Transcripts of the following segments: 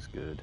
everything's good.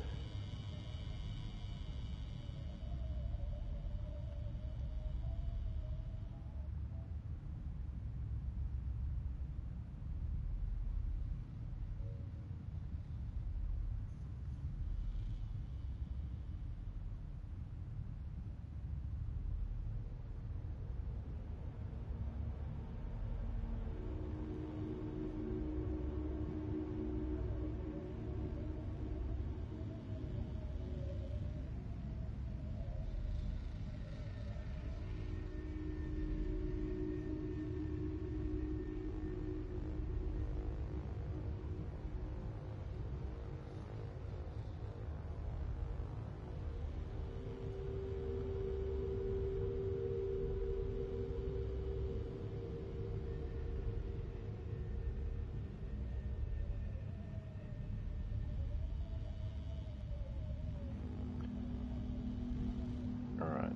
Alright,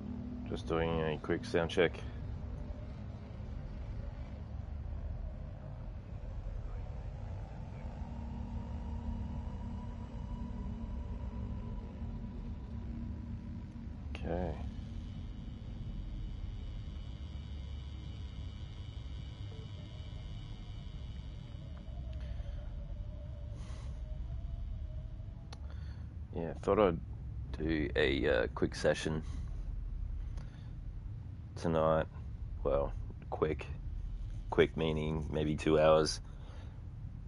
just doing a quick sound check. Okay. Yeah, thought I'd do a quick session tonight. Well, quick meaning maybe 2 hours.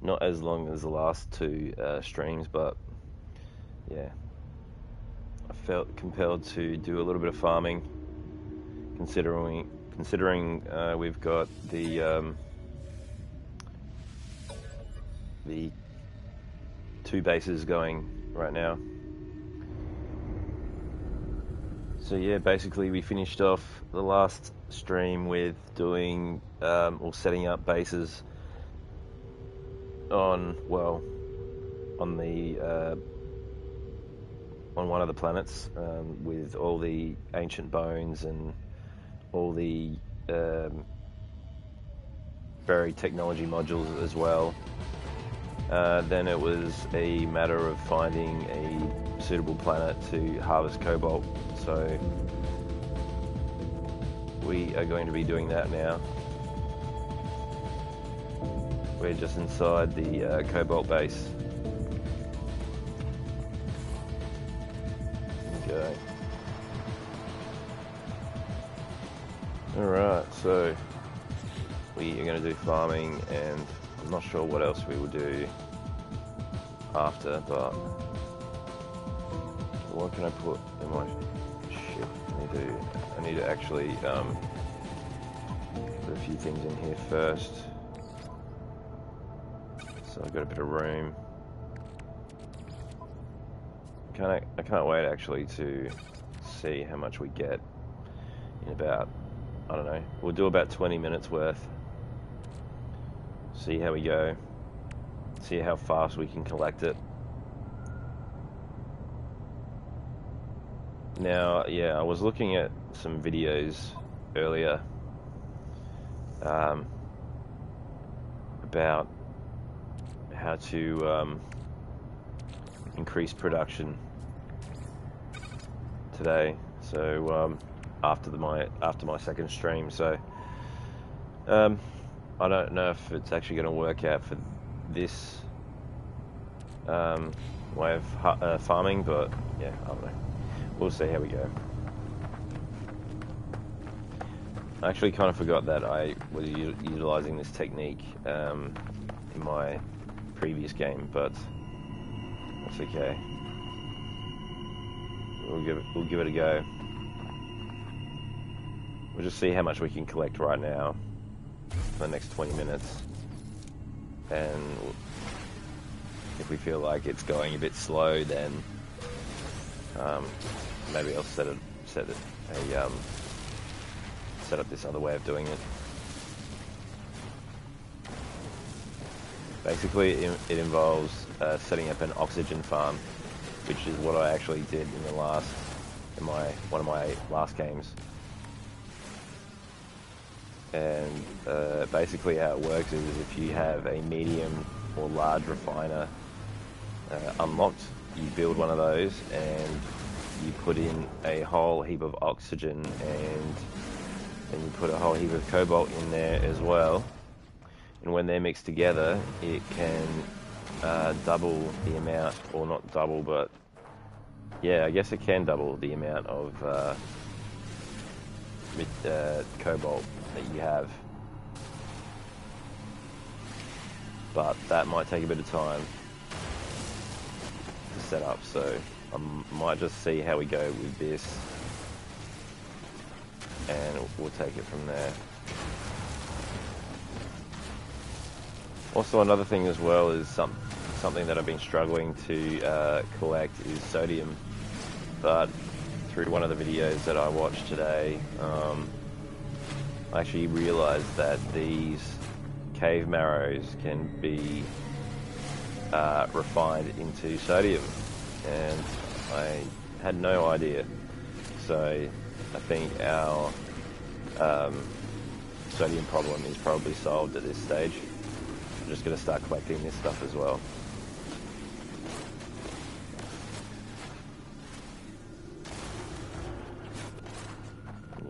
Not as long as the last two streams, but yeah, I felt compelled to do a little bit of farming, considering we've got the 2 bases going right now. So yeah, basically we finished off the last stream with doing or setting up bases on one of the planets with all the ancient bones and all the buried technology modules as well. Then it was a matter of finding a suitable planet to harvest cobalt. So we are going to be doing that now. We're just inside the cobalt base. Okay. Alright, so we are going to do farming, and I'm not sure what else we will do after, but what can I put in my ship? I need to actually put a few things in here first. So I've got a bit of room. I can't wait actually to see how much we get in about, I don't know, we'll do about 20 minutes worth. See how we go. See how fast we can collect it. Now, yeah, I was looking at some videos earlier about how to increase production today. So after my second stream, so I don't know if it's actually going to work out for this way of farming, but yeah, I don't know. We'll see how we go. I actually kind of forgot that I was utilizing this technique in my previous game, but that's okay. We'll give it a go. We'll just see how much we can collect right now for the next 20 minutes, and if we feel like it's going a bit slow, then maybe I'll set up this other way of doing it. Basically, it involves setting up an oxygen farm, which is what I actually did in one of my last games. And basically how it works is if you have a medium or large refiner unlocked, you build one of those and you put in a whole heap of oxygen, and then you put a whole heap of cobalt in there as well. And when they're mixed together, it can double the amount, or not double, but yeah, I guess it can double the amount of cobalt that you have. But that might take a bit of time to set up, so I might just see how we go with this, and we'll take it from there. Also, another thing as well is something that I've been struggling to collect is sodium, but through one of the videos that I watched today, I actually realized that these cave marrows can be refined into sodium, and I had no idea. So I think our sodium problem is probably solved at this stage. I'm just going to start collecting this stuff as well.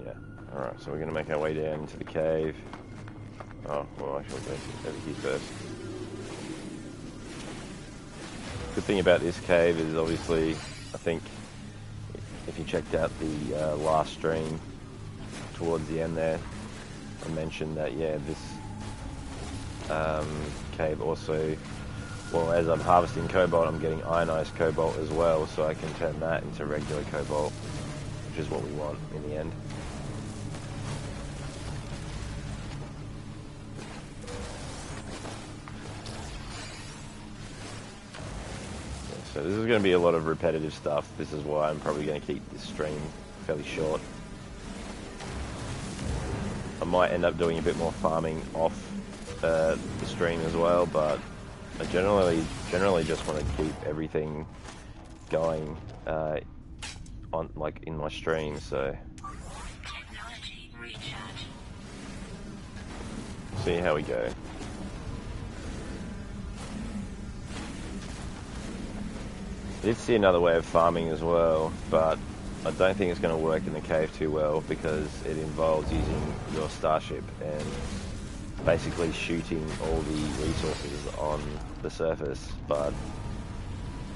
Yeah, alright, so we're going to make our way down into the cave. Oh, well, I should go over here first. Good thing about this cave is obviously, I think, if you checked out the last stream towards the end there, I mentioned that, yeah, this cave also, well, as I'm harvesting cobalt, I'm getting ionized cobalt as well, so I can turn that into regular cobalt, which is what we want in the end. So this is going to be a lot of repetitive stuff. This is why I'm probably going to keep this stream fairly short. I might end up doing a bit more farming off the stream as well, but I generally just want to keep everything going on, like, in my stream. So see how we go. I did see another way of farming as well, but I don't think it's going to work in the cave too well, because it involves using your starship and basically shooting all the resources on the surface. But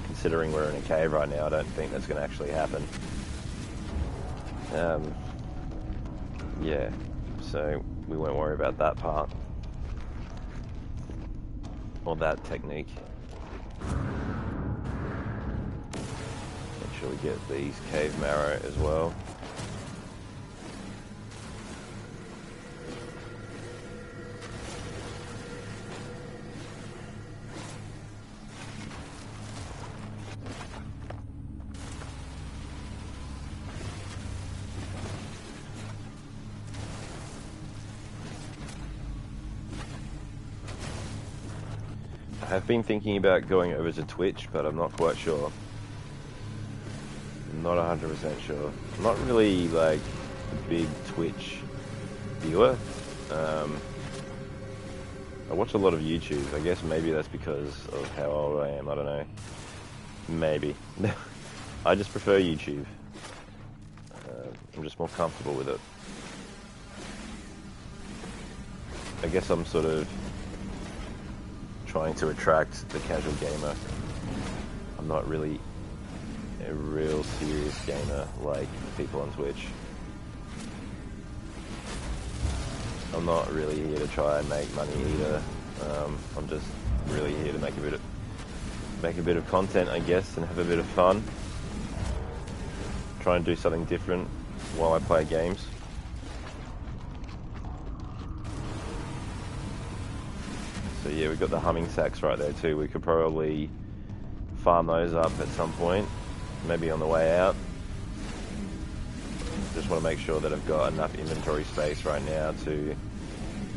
considering we're in a cave right now, I don't think that's going to actually happen. Yeah, so we won't worry about that part, or that technique. Make sure we get these cave marrow as well. I have been thinking about going over to Twitch, but I'm not quite sure. I'm not 100% sure. I'm not really, like, a big Twitch viewer. I watch a lot of YouTube. I guess maybe that's because of how old I am. I don't know. Maybe. I just prefer YouTube. I'm just more comfortable with it. I guess I'm sort of trying to attract the casual gamer. I'm not really a real serious gamer like people on Twitch. I'm not really here to try and make money either. I'm just really here to make a bit of content, I guess, and have a bit of fun. Try and do something different while I play games. So yeah, we've got the humming sacks right there too. We could probably farm those up at some point, maybe on the way out. Just want to make sure that I've got enough inventory space right now to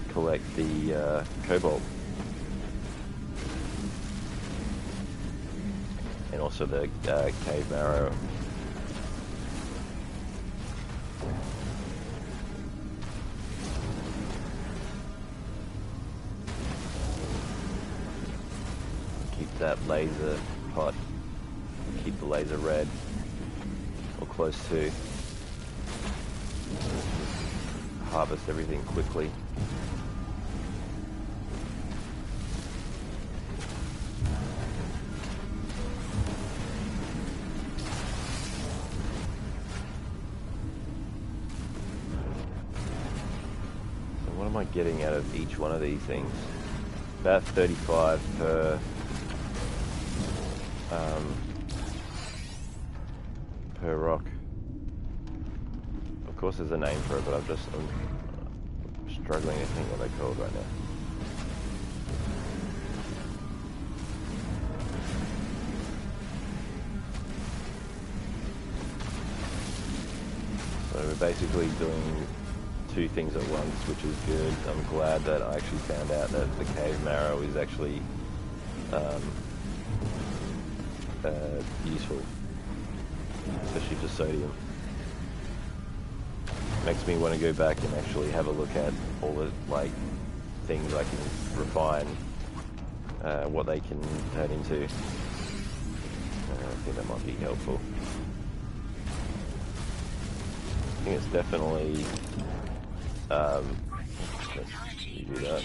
collect the cobalt. And also the cave marrow. Keep that laser pot. Keep the laser red, or close to. Harvest everything quickly. So what am I getting out of each one of these things? About 35 per rock. Of course there's a name for it, but I'm struggling to think what they're called right now. So we're basically doing two things at once, which is good. I'm glad that I actually found out that the cave marrow is actually useful, especially for sodium. Makes me want to go back and actually have a look at all the things I can refine, what they can turn into. I think that might be helpful. I think it's definitely let's do that.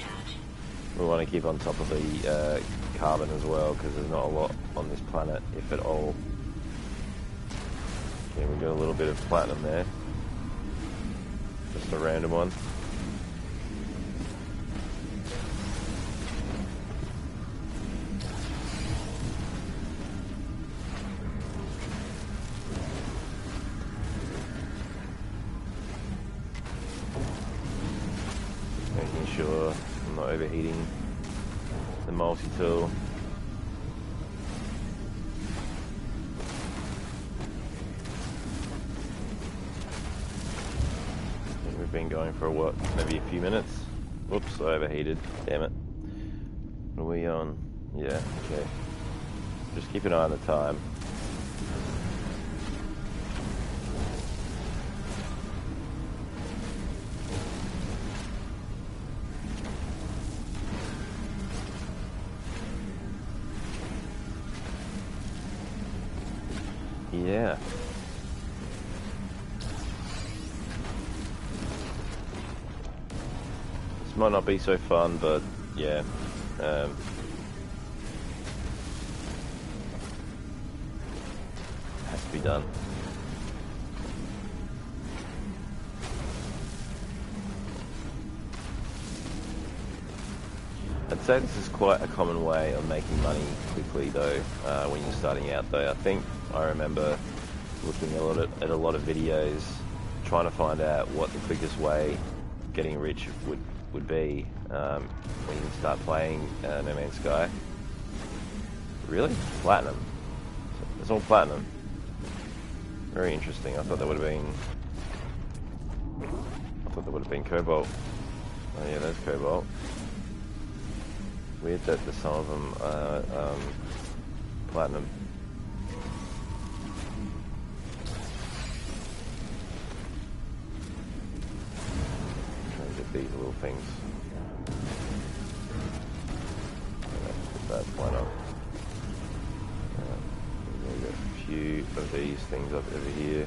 We want to keep on top of the carbon as well, because there's not a lot on this planet, if at all. Okay, we got a little bit of platinum there. Just a random one. Making sure I'm not overheating the multi-tool. Been going for what, maybe a few minutes. Whoops, I overheated. Damn it. What are we on? Yeah, okay. Just keep an eye on the time. Yeah. Might not be so fun, but yeah, has to be done. I'd say this is quite a common way of making money quickly, though, when you're starting out. Though I think I remember looking at a lot of videos, trying to find out what the quickest way getting rich would be when you start playing No Man's Sky. Really? Platinum. It's all platinum. Very interesting. I thought that would have been cobalt. Oh yeah, there's cobalt. Weird that some of them are platinum. These little things. Put that one up. We've got a few of these things up over here.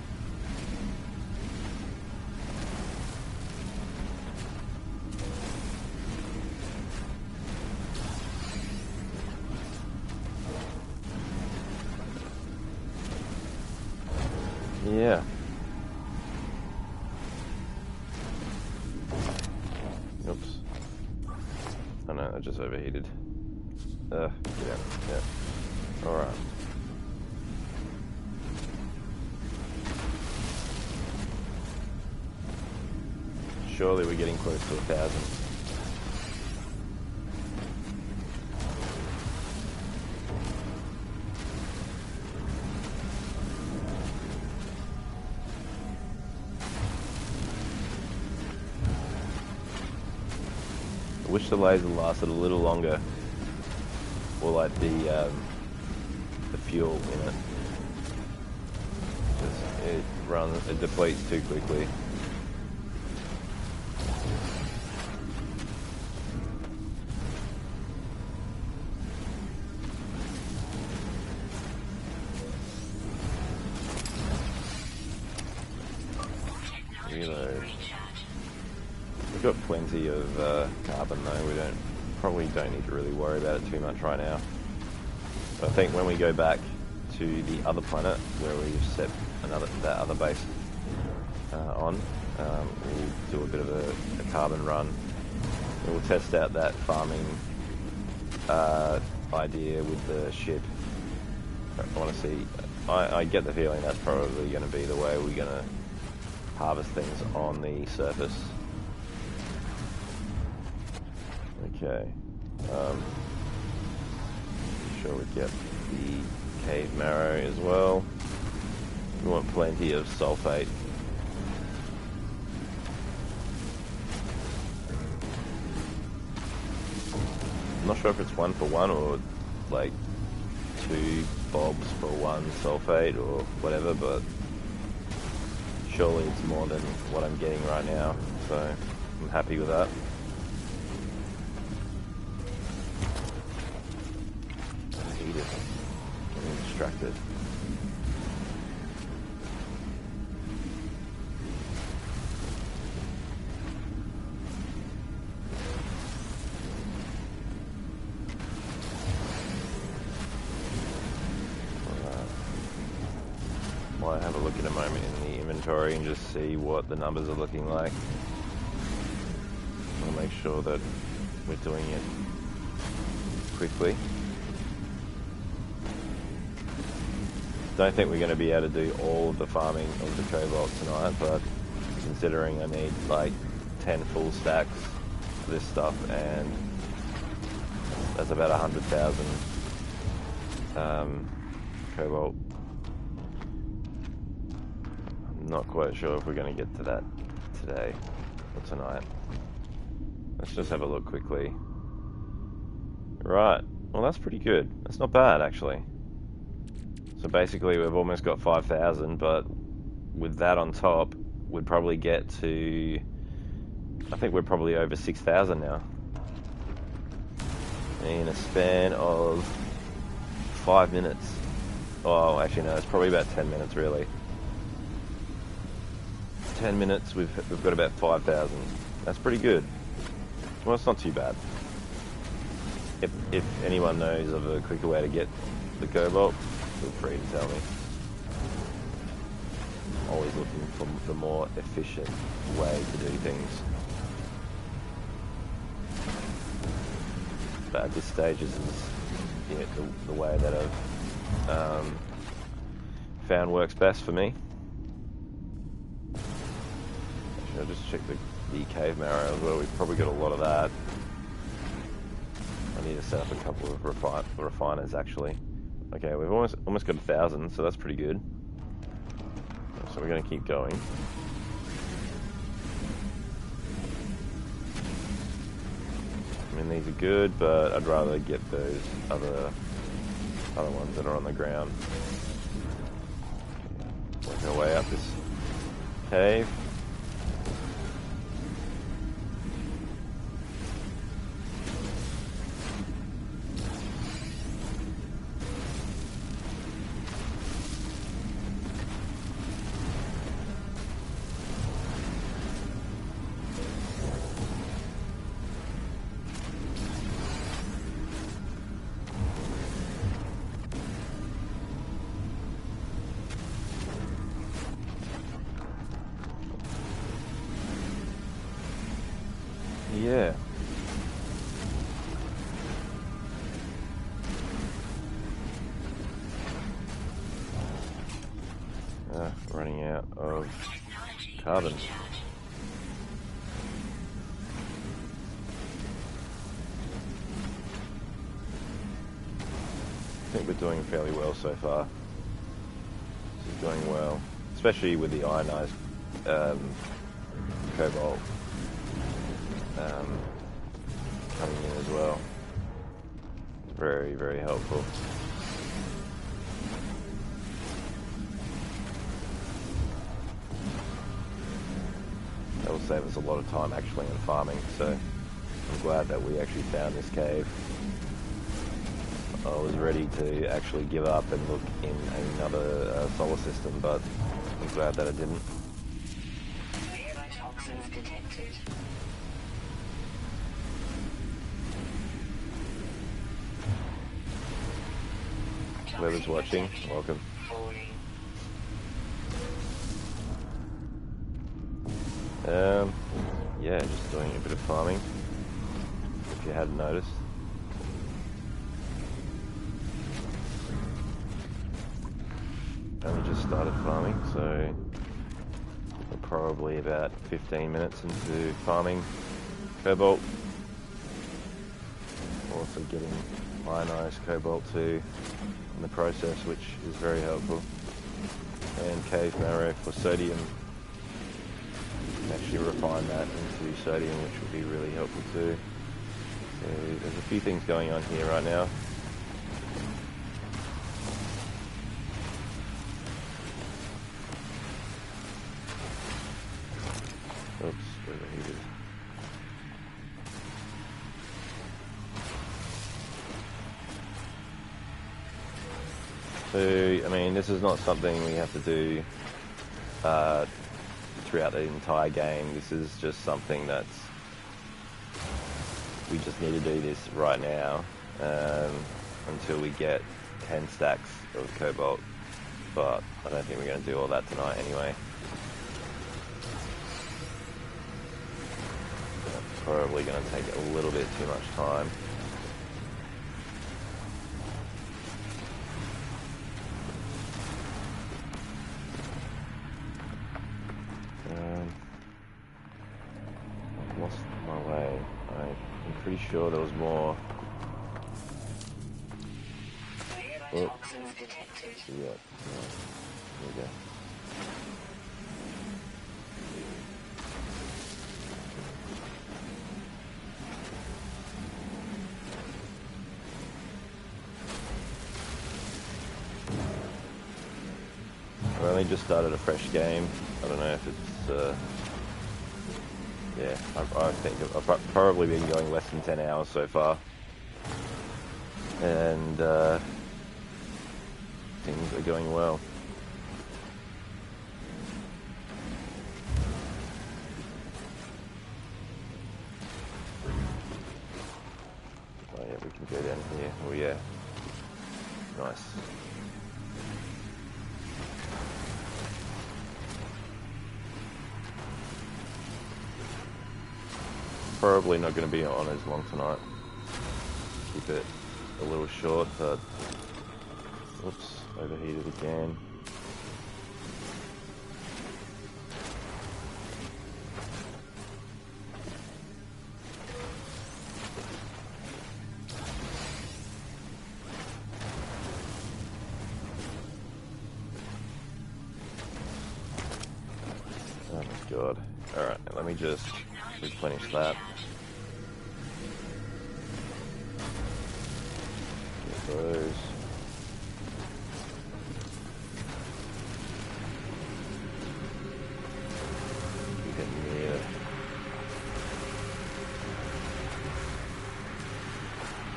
Yeah. Oops. Oh no, I just overheated. Yeah. Alright. Surely we're getting close to 1,000. I wish the laser lasted a little longer, or like the fuel in it. It depletes too quickly. got plenty of carbon though. We probably don't need to really worry about it too much right now. But I think when we go back to the other planet where we've set that other base on, we'll do a bit of a carbon run. We'll test out that farming idea with the ship. I want to see. I get the feeling that's probably going to be the way we're going to harvest things on the surface. Okay. Sure we get the cave marrow as well. We want plenty of sulfate. I'm not sure if it's 1 for 1 or like 2 bobs for 1 sulfate or whatever, but surely it's more than what I'm getting right now, so I'm happy with that. Heated. Getting distracted. Might have a look in a moment in the inventory and just see what the numbers are looking like. I'll make sure that we're doing it quickly. Don't think we're going to be able to do all of the farming of the cobalt tonight, but considering I need like 10 full stacks of this stuff, and that's about 100,000 cobalt. I'm not quite sure if we're going to get to that today or tonight. Let's just have a look quickly. Right, well that's pretty good. That's not bad actually. So basically we've almost got 5,000, but with that on top, we'd probably get to, I think we're probably over 6,000 now. In a span of 5 minutes. Oh, actually no, it's probably about 10 minutes really. 10 minutes, we've got about 5,000. That's pretty good. Well, it's not too bad. If anyone knows of a quicker way to get the cobalt, feel free to tell me. Always looking for the more efficient way to do things. But at this stage, this is the way that I've found works best for me. Actually, I'll just check the cave marrow as well. We've probably got a lot of that. I need to set up a couple of refiners actually. Okay, we've almost got 1,000, so that's pretty good. So we're going to keep going. I mean, these are good, but I'd rather get those other ones that are on the ground. Work our way up this cave. Yeah. Running out of carbon. I think we're doing fairly well so far. This is going well, especially with the ionized cobalt coming in as well. Very, very helpful. That will save us a lot of time actually in farming, so I'm glad that we actually found this cave. I was ready to actually give up and look in another solar system, but I'm glad that I didn't. whoever's watching, welcome. Yeah, just doing a bit of farming, if you hadn't noticed. Only just started farming, so we're probably about 15 minutes into farming cobalt. Also getting ionized cobalt too in the process, which is very helpful. And cave marrow for sodium. You can actually refine that into sodium, which would be really helpful too. So there's a few things going on here right now. Oops, overheated. So, I mean, this is not something we have to do throughout the entire game. This is just something that's... we just need to do this right now until we get 10 stacks of cobalt. But I don't think we're going to do all that tonight anyway. That's probably going to take a little bit too much time. I've lost my way. I'm pretty sure there was more. Oh. Yeah, here we go. I only just started a fresh game. I don't know if it's, yeah, I think I've probably been going less than 10 hours so far. And, things are going well. Oh yeah, we can go down here. Oh yeah. Nice. Probably not going to be on as long tonight. Keep it a little short, but whoops, overheated again. Oh my god. Alright, let me just replenish that. Get those. Keep it near.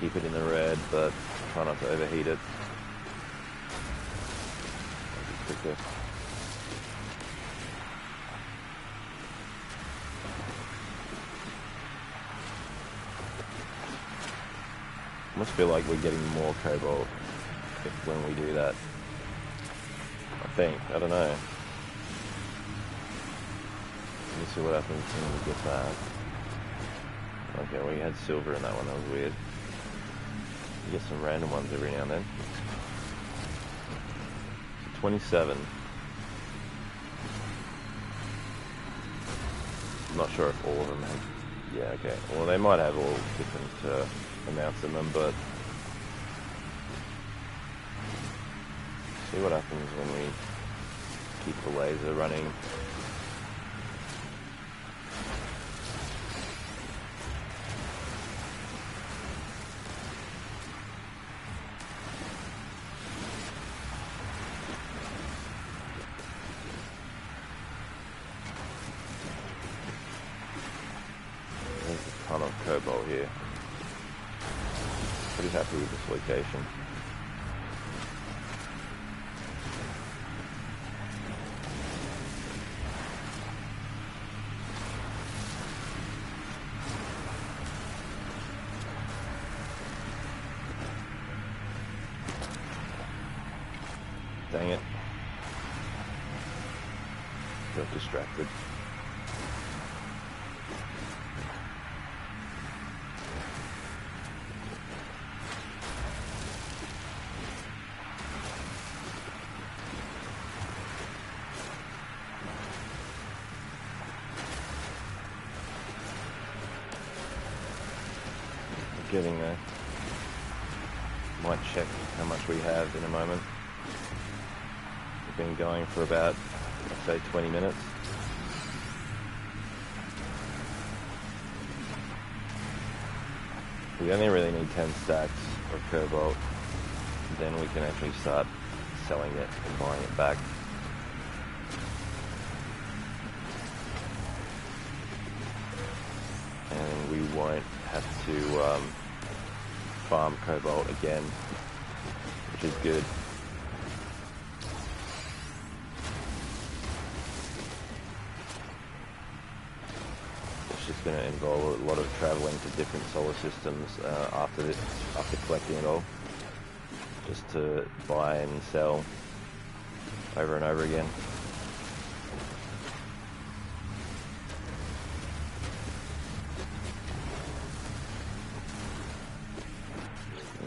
Keep it in the red, but try not to overheat it. Quicker. I must feel like we're getting more cobalt when we do that. I think. I don't know. Let me see what happens when we get that. Okay, well, you had silver in that one. That was weird. You get some random ones every now and then. So 27. I'm not sure if all of them have... Yeah, okay. Well, they might have all different amounts in them, but... see what happens when we keep the laser running. There's a ton of cobalt here. Pretty happy with this location. Dang it. Got distracted. Getting there. Might check how much we have in a moment. We've been going for about, I'd say, 20 minutes. We only really need 10 stacks of cobalt. Then we can actually start selling it and buying it back. And we won't have to farm cobalt again, which is good. It's just going to involve a lot of traveling to different solar systems after collecting it all, just to buy and sell over and over again.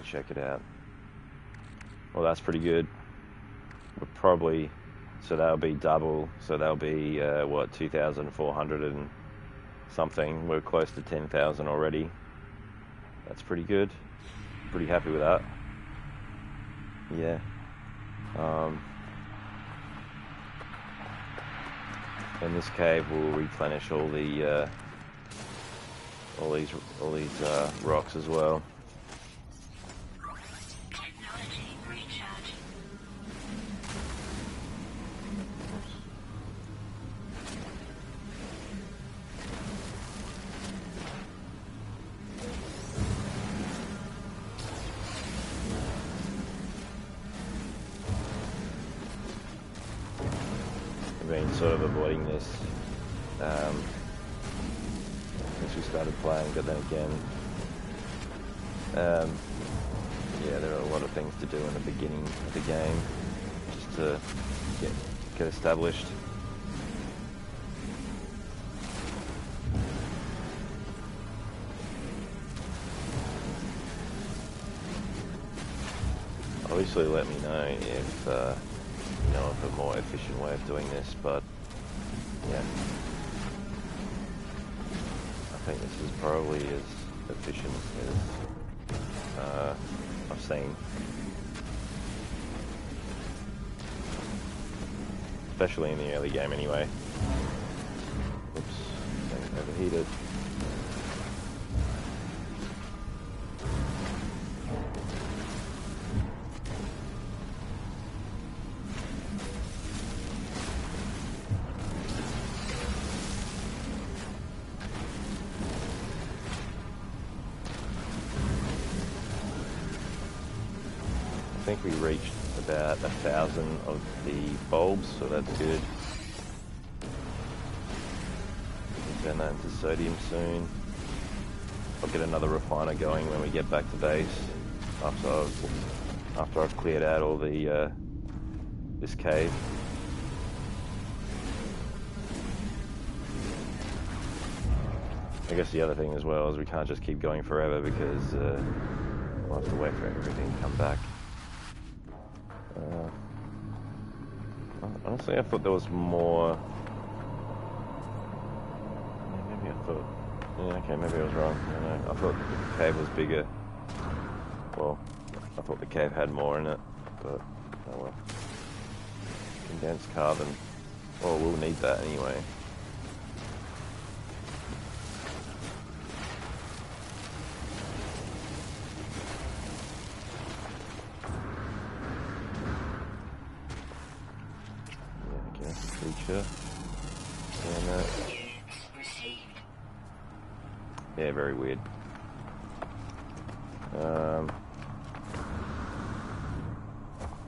Check it out. Well, that's pretty good. We're probably, so that'll be double, so that'll be what, 2,400 and something. We're close to 10,000 already. That's pretty good. Pretty happy with that. Yeah. And this cave will replenish all the all these rocks as well. Been sort of avoiding this since we started playing, but then again, yeah, there are a lot of things to do in the beginning of the game just to get established. Obviously, let me know if you know of a more efficient way of doing this, but yeah, I think this is probably as efficient as I've seen, especially in the early game anyway. Oops, thing overheated. I think we reached about 1,000 of the bulbs, so that's good. We can turn that into sodium soon. I'll get another refiner going when we get back to base after I've cleared out all the this cave. I guess the other thing as well is we can't just keep going forever because we'll have to wait for everything to come back. Honestly, I thought there was more. Maybe I thought. Yeah, okay, maybe I was wrong. I don't know. I thought the cave was bigger. Well, I thought the cave had more in it, but oh well. Condensed carbon. Well, we'll need that anyway. Creature. Yeah, very weird.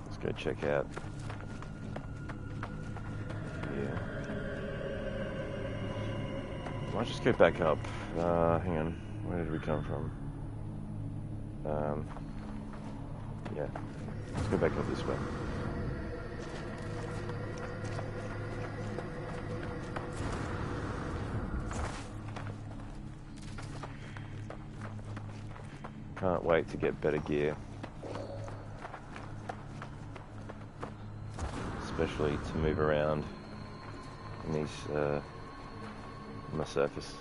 Let's go check out. Yeah. Might just go back up. Hang on. Where did we come from? Yeah. Let's go back up this way. Can't wait to get better gear. Especially to move around in these, on the surface.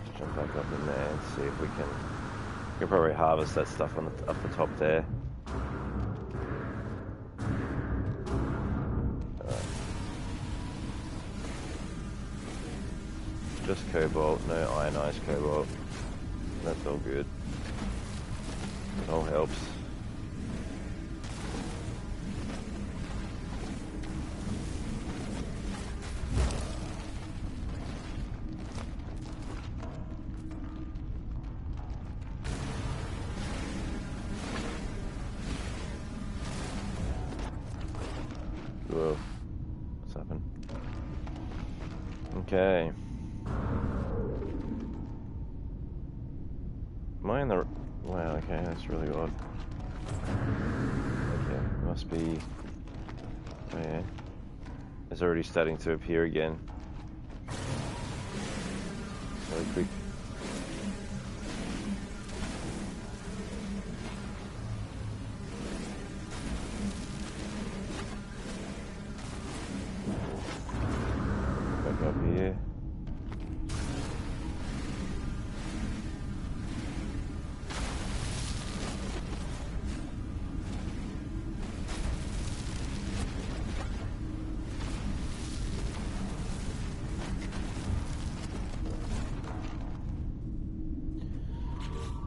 Let's jump back up in there and see if we can probably harvest that stuff on up the top there. Just cobalt, no ionized cobalt. That's all good. It all helps. Whoa, what's happened? Okay. Am I in the... Wow, okay, that's really odd. Okay, must be... Oh yeah. It's already starting to appear again. Really quick. Back up here.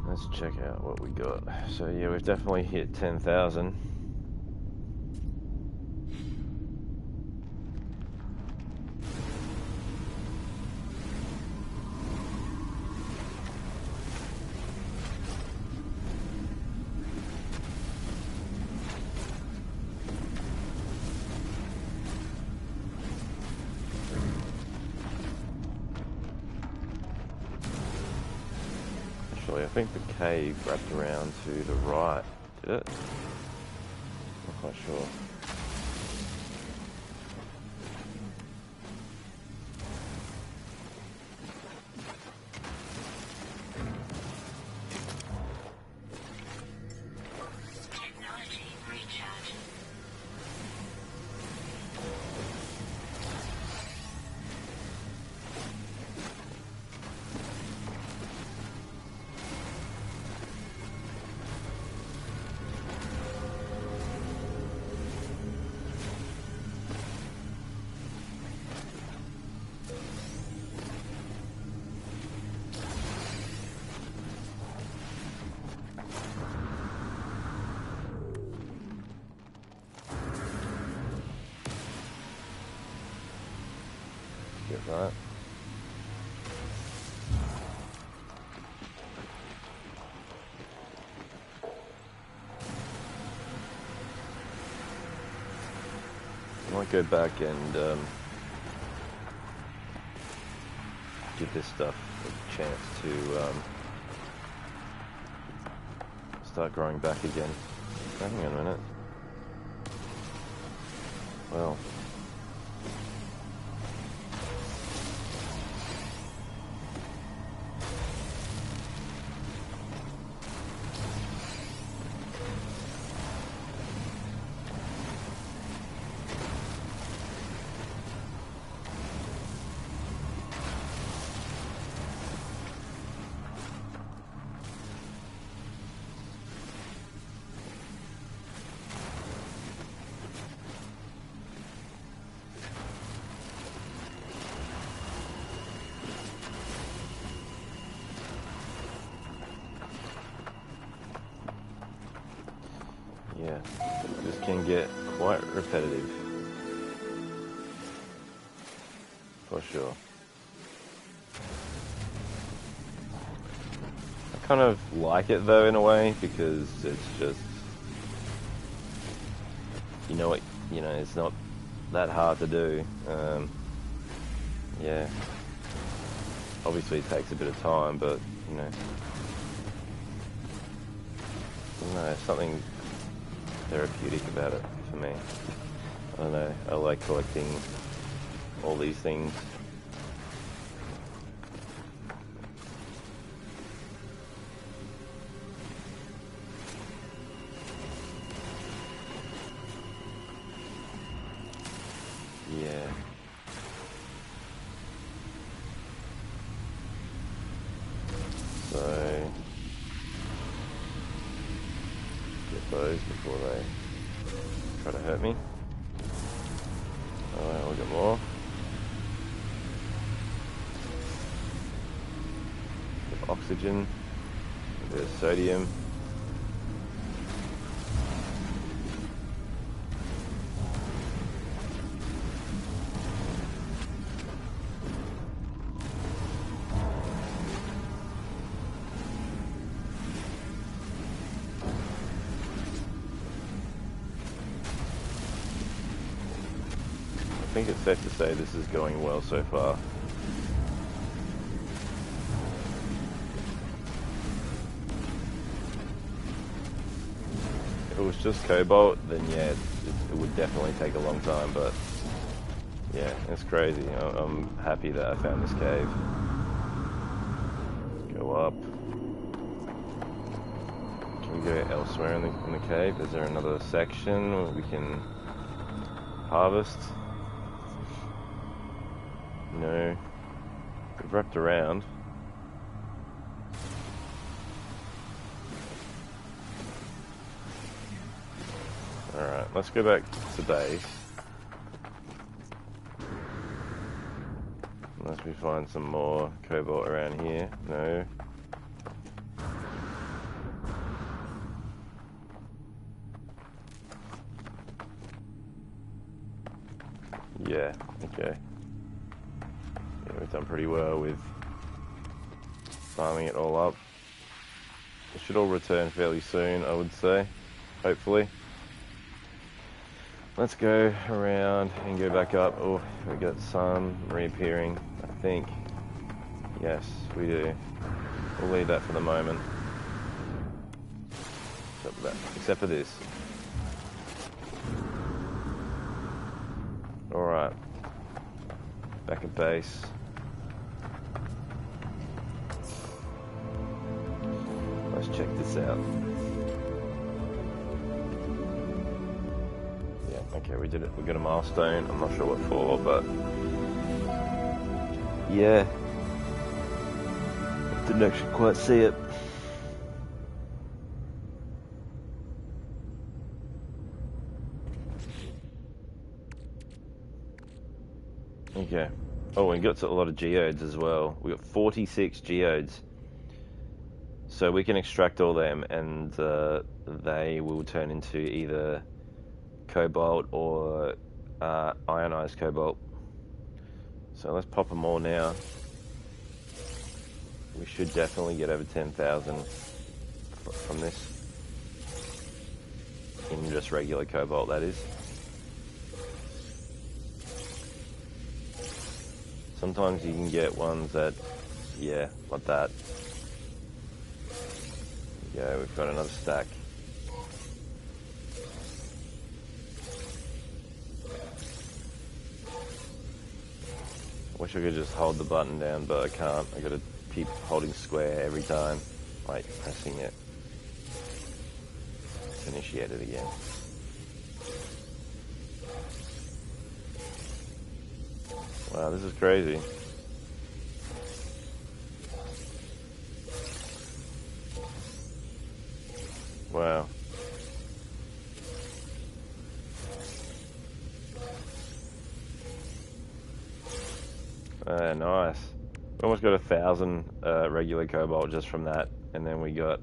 Let's check out what we got. So yeah, we've definitely hit 10,000. I think the cave wrapped around to the right, did it? Not quite sure. Get that. I might go back and give this stuff a chance to start growing back again. Hang on a minute. Well. Yeah, this can get quite repetitive, for sure. I kind of like it though in a way, because it's just, it's not that hard to do. Yeah, obviously it takes a bit of time, but something therapeutic about it for me. I don't know, I like collecting all these things. those before they try to hurt me. Alright, we'll get more. Oxygen, a bit of sodium. I think it's safe to say this is going well so far. If it was just cobalt, then yeah, it would definitely take a long time, but yeah, it's crazy. I'm happy that I found this cave. Let's go up. Can we go elsewhere in the cave? Is there another section where we can harvest? No. We've wrapped around. Alright, let's go back to base. Unless we find some more cobalt around here. No. Yeah, okay. Yeah, we've done pretty well with farming it all up. It should all return fairly soon, I would say. Hopefully. Let's go around and go back up. Oh, we got some reappearing, I think. Yes, we do. We'll leave that for the moment. Except for this. Alright. Back at base. Let's check this out. Yeah, okay, we did it. We got a milestone. I'm not sure what for, but yeah. Didn't actually quite see it. Okay. Oh, we got a lot of geodes as well. We got 46 geodes. So we can extract all them and they will turn into either cobalt or ionized cobalt. So let's pop them all now. We should definitely get over 10,000 from this. In just regular cobalt, that is. Sometimes you can get ones that, yeah, like that. Yeah, we've got another stack. Wish I could just hold the button down, but I can't. I gotta keep holding square every time, like pressing it to initiate it again. Wow, this is crazy. Wow. Nice. We almost got 1,000 regular cobalt just from that, and then we got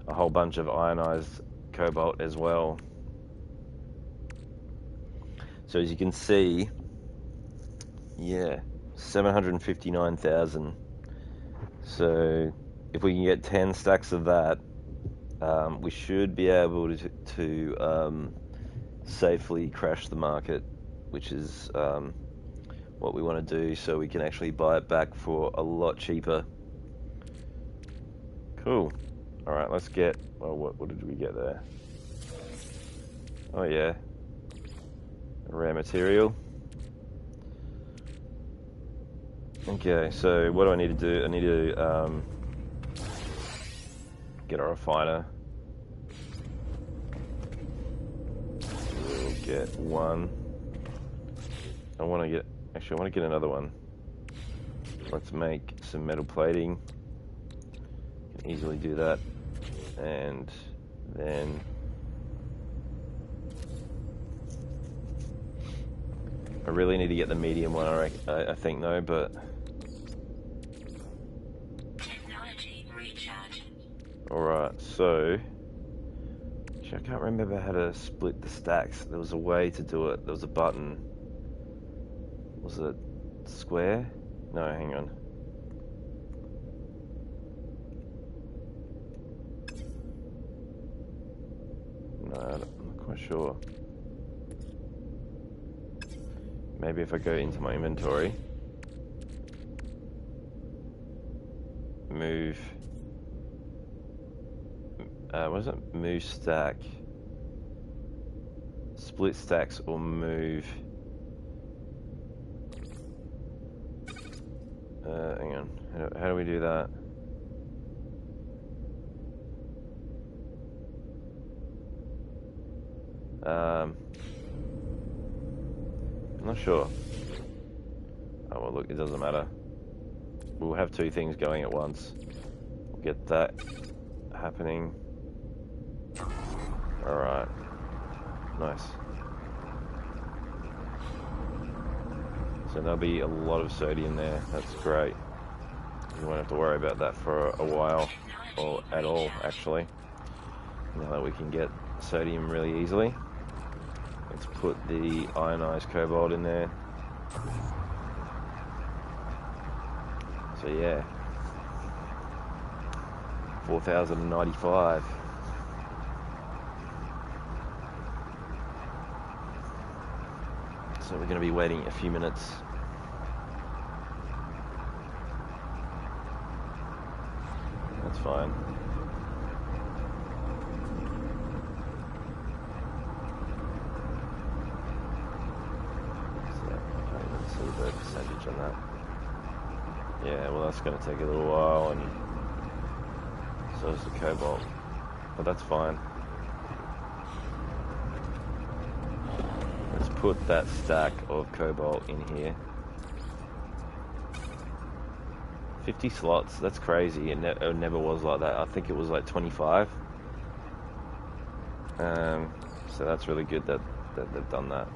a whole bunch of ionized cobalt as well. So as you can see, yeah, 759,000. So if we can get 10 stacks of that, we should be able to safely crash the market, which is what we want to do, so we can actually buy it back for a lot cheaper. Cool. All right, let's get. Well, what did we get there? Oh yeah, rare material. Okay, so what do I need to do? I need to get a refiner. We'll get one. I want to get another one. Let's make some metal plating. Can easily do that. And then I really need to get the medium one, I think, though, but... Alright, so... Actually, I can't remember how to split the stacks. There was a way to do it. There was a button. Was it square? No, hang on. No, I'm not quite sure. Maybe if I go into my inventory, move, what is it? Move stack, split stacks, or move. Hang on. How do we do that? I'm not sure. Oh well, look, it doesn't matter. We'll have two things going at once. We'll get that happening. Alright. Nice. So there'll be a lot of sodium there. That's great. You won't have to worry about that for a while, or at all, actually. Now that we can get sodium really easily. Let's put the ionized cobalt in there. So yeah, 4,095. So we're going to be waiting a few minutes. That's fine. So I can't even see the percentage on that. Yeah, well that's going to take a little while, and so is the cobalt, but that's fine. Let's put that stack of cobalt in here. 50 slots, that's crazy. It never was like that. I think it was like 25. So that's really good that they've done that.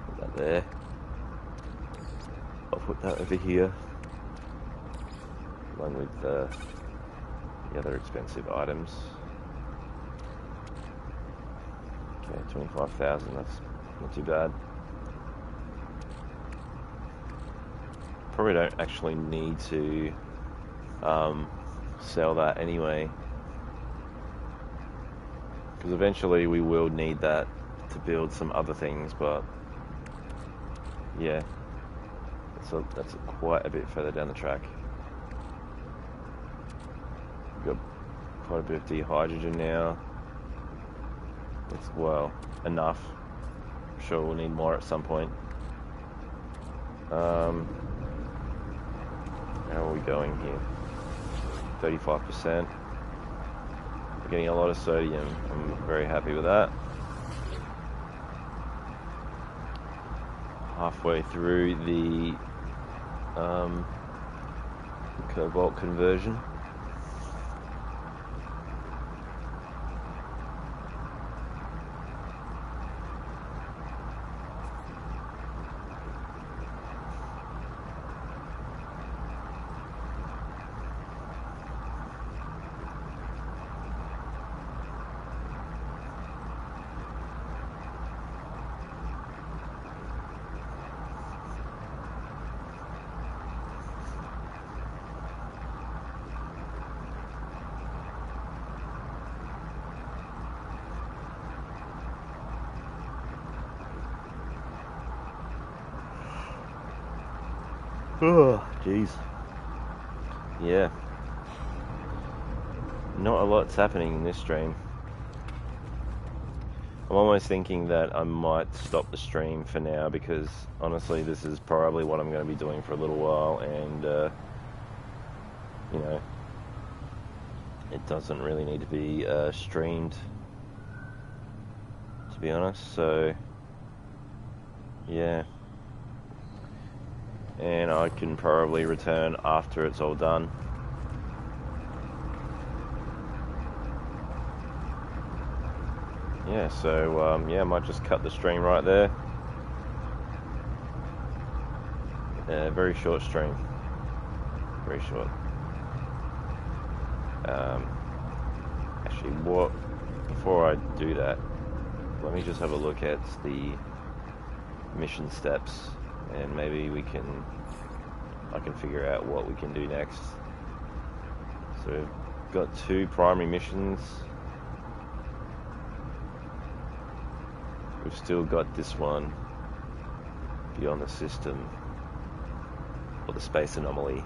Put that there. I'll put that over here, along with the other expensive items. Okay, 25,000, that's not too bad. Probably don't actually need to sell that anyway, because eventually we will need that to build some other things, but yeah, so that's quite a bit further down the track. We've got quite a bit of dehydrogen now. It's, well, enough. I'm sure we'll need more at some point. How are we going here? 35%. We're getting a lot of sodium. I'm very happy with that. Halfway through the cobalt conversion. Oh, jeez. Yeah. Not a lot's happening in this stream. I'm almost thinking that I might stop the stream for now, because honestly this is probably what I'm going to be doing for a little while, and you know, it doesn't really need to be streamed, to be honest. So yeah, and I can probably return after it's all done. yeah, so yeah, I might just cut the stream right there. Very short stream. Very short. Actually, before I do that, let me just have a look at the mission steps, and maybe I can figure out what we can do next. So we've got 2 primary missions. We've still got this one beyond the system, or the space anomaly.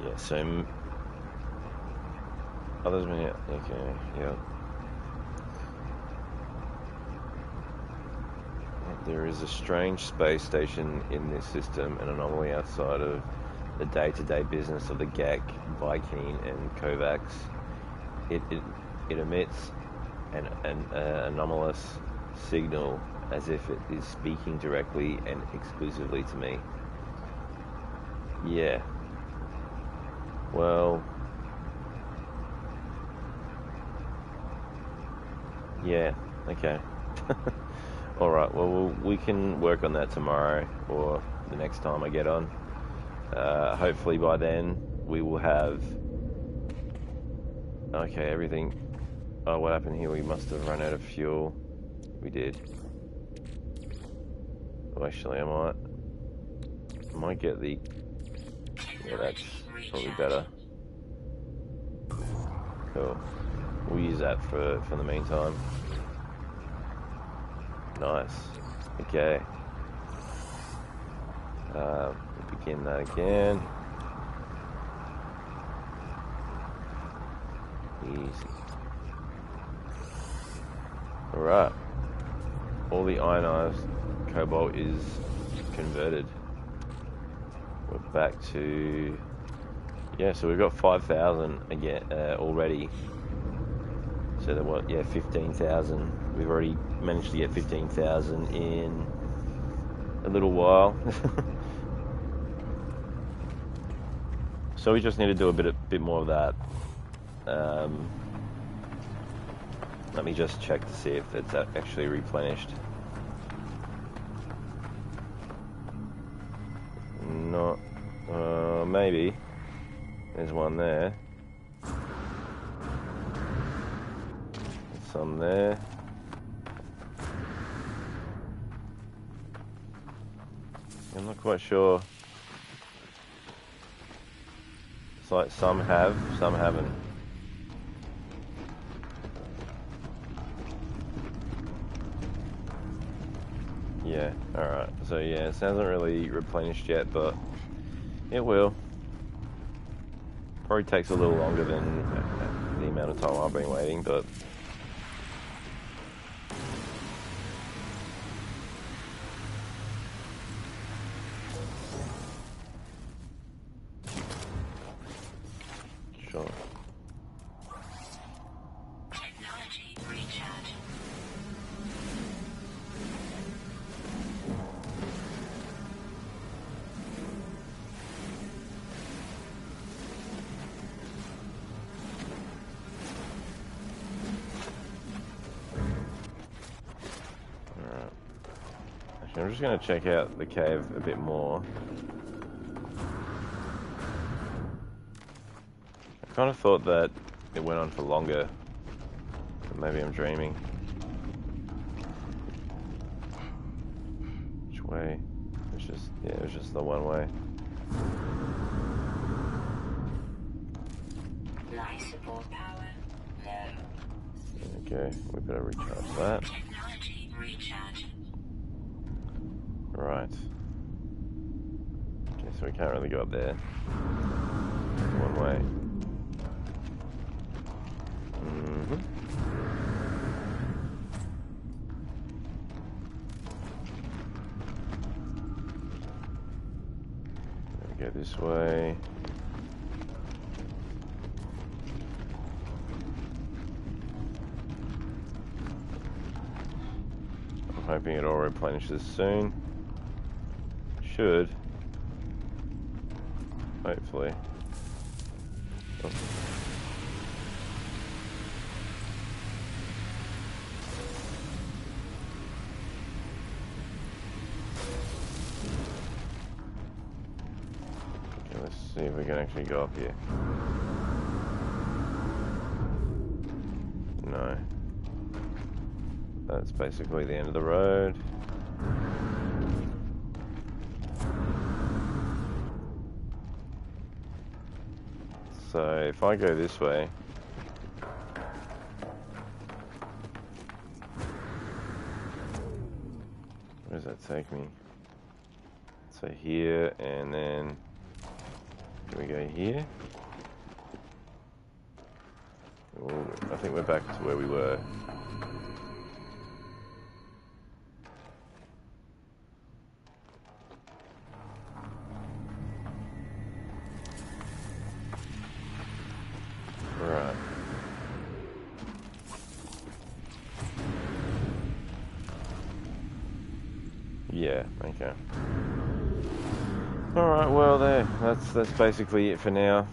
Yeah, so others, yeah, okay, yeah. There is a strange space station in this system, an anomaly outside of the day-to-day business of the GAC, Viking, and Kovacs. It emits an anomalous signal as if it is speaking directly and exclusively to me. Yeah. Well, yeah, okay. Alright, well, we can work on that tomorrow, or the next time I get on. Hopefully by then, we will have... Okay, everything... Oh, what happened here? We must have run out of fuel. We did. Oh, actually, I might get the... Yeah, that's probably better. Cool. We'll use that for the meantime. Nice. Okay. Begin that again. Easy. Alright. All the ionized cobalt is converted. We're back to... Yeah, so we've got 5,000 again already. So then what? Yeah, 15,000. We've already managed to get 15,000 in a little while. So we just need to do a bit more of that. Let me just check to see if it's actually replenished. Not, maybe. There's one there. Some there. I'm not quite sure. It's like some have, some haven't. Yeah, alright. So yeah, it hasn't really replenished yet, but it will. Probably takes a little longer than the amount of time I've been waiting, but... Sure. Technology recharge. Alright. Actually, I'm just going to check out the cave a bit more. I kind of thought that it went on for longer, but maybe I'm dreaming. Which way? It's just, yeah, it was just the one way. Life support power low. Okay, we better recharge that. Technology recharge. Right. Okay, so we can't really go up there. One way. Go this way. I'm hoping it all replenishes soon. Should. hopefully. Oh. Okay, let's see if we can actually go up here. No. That's basically the end of the road. So if I go this way, where does that take me? So here, and then do we go here? Ooh, I think we're back to where we were. Right. Yeah, okay. Alright, well there. That's basically it for now.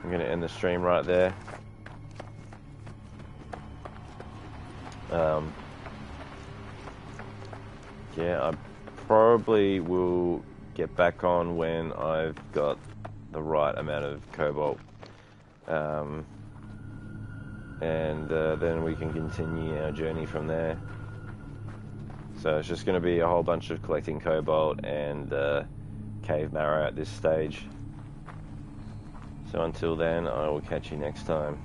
I'm gonna end the stream right there. Yeah, I probably will get back on when I've got the right amount of cobalt. And then we can continue our journey from there. So it's just going to be a whole bunch of collecting cobalt and cave marrow at this stage. So until then, I will catch you next time.